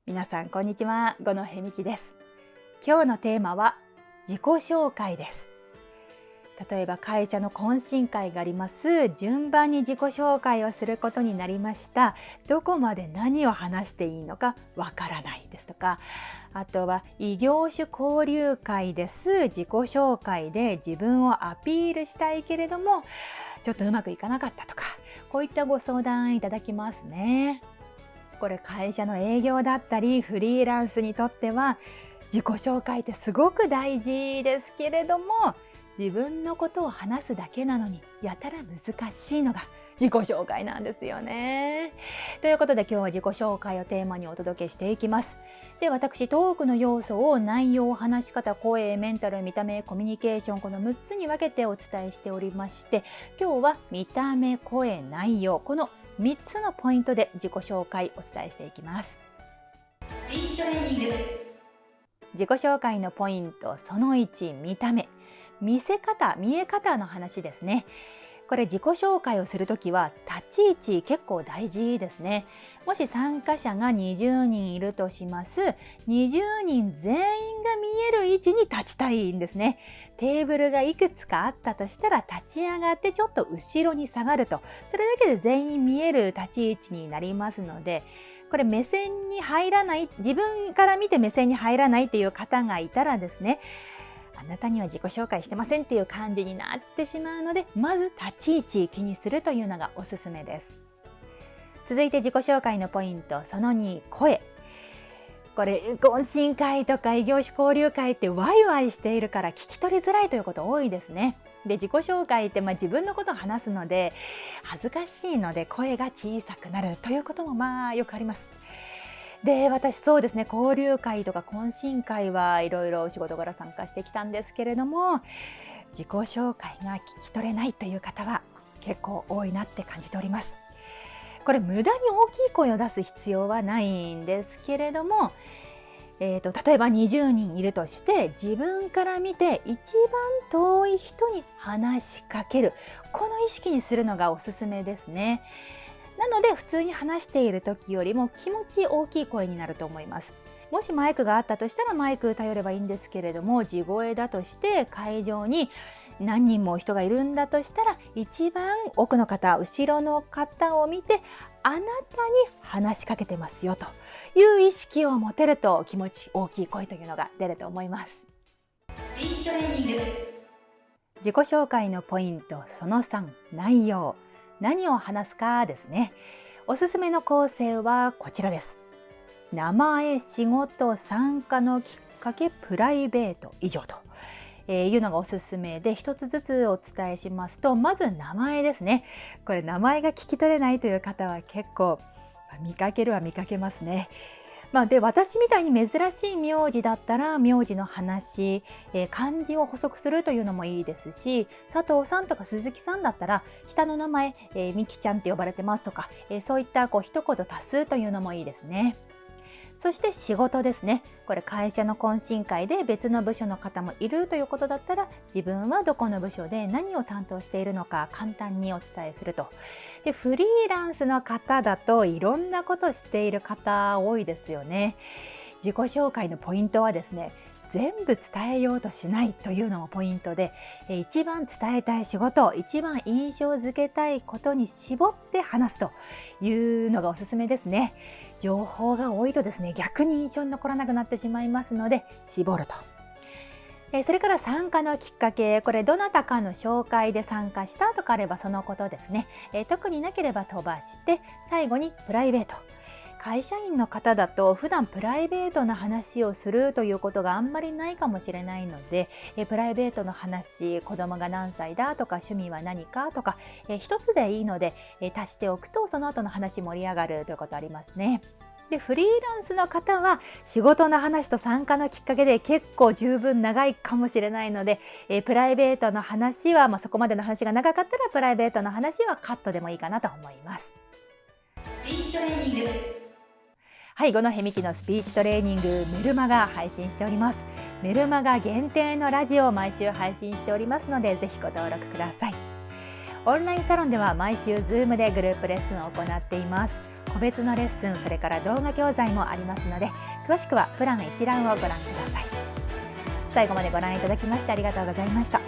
皆さんこんにちは、五戸美希です。今日のテーマは自己紹介です。例えば会社の懇親会があります。順番に自己紹介をすることになりました。どこまで何を話していいのかわからないですとか、あとは異業種交流会です。自己紹介で自分をアピールしたいけれどもちょっとうまくいかなかったとか、こういったご相談いただきますね。これ会社の営業だったりフリーランスにとっては自己紹介ってすごく大事ですけれども、自分のことを話すだけなのにやたら難しいのが自己紹介なんですよね。ということで今日は自己紹介をテーマにお届けしていきます。で、私トークの要素を内容、話し方、声、メンタル、見た目、コミュニケーション、この6つに分けてお伝えしておりまして、今日は見た目、声、内容、この3つのポイントで自己紹介お伝えしていきます。スピーチトレーニング。自己紹介のポイントその1、見た目。見せ方、見え方の話ですね。これ自己紹介をするときは立ち位置結構大事ですね。もし参加者が20人いるとします。20人全員が見える位置に立ちたいんですね。テーブルがいくつかあったとしたら立ち上がってちょっと後ろに下がると、それだけで全員見える立ち位置になりますので、これ目線に入らない、自分から見て目線に入らないっていう方がいたらですね、あなたには自己紹介してませんっていう感じになってしまうので、まず立ち位置気にするというのがおすすめです。続いて自己紹介のポイントその2、声。これ懇親会とか異業種交流会ってワイワイしているから聞き取りづらいということ多いですね。で、自己紹介って自分のことを話すので恥ずかしいので声が小さくなるということもよくあります。で、私そうですね、交流会とか懇親会はいろいろ仕事柄参加してきたんですけれども、自己紹介が聞き取れないという方は結構多いなって感じております。これ無駄に大きい声を出す必要はないんですけれども、例えば20人いるとして自分から見て一番遠い人に話しかける、この意識にするのがおすすめですね。なので普通に話している時よりも気持ち大きい声になると思います。もしマイクがあったとしたらマイク頼ればいいんですけれども、地声だとして会場に何人も人がいるんだとしたら一番奥の方、後ろの方を見てあなたに話しかけてますよという意識を持てると気持ち大きい声というのが出ると思います。スピーチトレーニング。自己紹介のポイントその3、内容。何を話すかですね。おすすめの構成はこちらです。名前、仕事、参加のきっかけ、プライベート以上というのがおすすめで、一つずつお伝えしますと、まず名前ですね。これ名前が聞き取れないという方は結構見かけるは見かけますね。で、私みたいに珍しい名字だったら名字の話、漢字を補足するというのもいいですし、佐藤さんとか鈴木さんだったら下の名前、みきちゃんって呼ばれてますとか、そういった一言足すというのもいいですね。そして仕事ですね。これ会社の懇親会で別の部署の方もいるということだったら、自分はどこの部署で何を担当しているのか簡単にお伝えすると。で、フリーランスの方だといろんなことしている方多いですよね。自己紹介のポイントはですね、全部伝えようとしないというのもポイントで、一番伝えたい仕事、一番印象づけたいことに絞って話すというのがおすすめですね。情報が多いとですね、逆に印象に残らなくなってしまいますので、絞ると。それから参加のきっかけ、これどなたかの紹介で参加したとかあればそのことですね。特になければ飛ばして、最後にプライベート。会社員の方だと普段プライベートな話をするということがあんまりないかもしれないので、プライベートの話、子供が何歳だとか趣味は何かとか、一つでいいので、足しておくとその後の話盛り上がるということありますね。で、フリーランスの方は仕事の話と参加のきっかけで結構十分長いかもしれないので、プライベートの話は、そこまでの話が長かったらプライベートの話はカットでもいいかなと思います。スピーチトレーニング。はい、五戸美希のスピーチトレーニングメルマガ配信しております。メルマガ限定のラジオを毎週配信しておりますので、ぜひご登録ください。オンラインサロンでは毎週 Zoom でグループレッスンを行っています。個別のレッスン、それから動画教材もありますので、詳しくはプラン一覧をご覧ください。最後までご覧いただきましてありがとうございました。